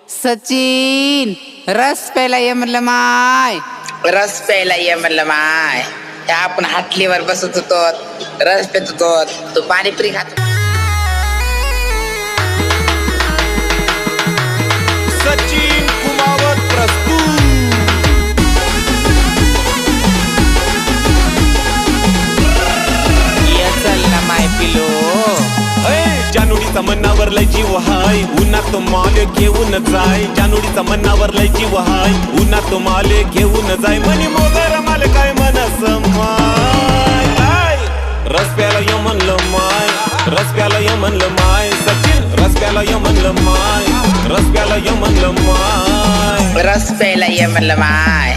सचिन रस प्यायला ये म्हणलं माय. रस प्यायला ये म्हणलं माय. आपण हाटलीवर बसत होतो, रस पेत होतो, तू पाणीपुरी खात. सचिन कुमावत प्रस्तुत. ये चल ना माय पिलो. जानुडीचा मनावर लय जीव हाय, उन्हात तो माल घेऊन जाय. जानुडीचा मनावर लय जीव हाय, उन्हात तो माल घेऊन जाय. मनी मोगर माल काय मनस माय. रस प्याला ये म्हणलं माय, रस प्याला ये म्हणलं माय. सचिन रस प्याला ये म्हणलं माय, रस प्याला ये म्हणलं माय. रस प्यायला ये म्हणलं माय.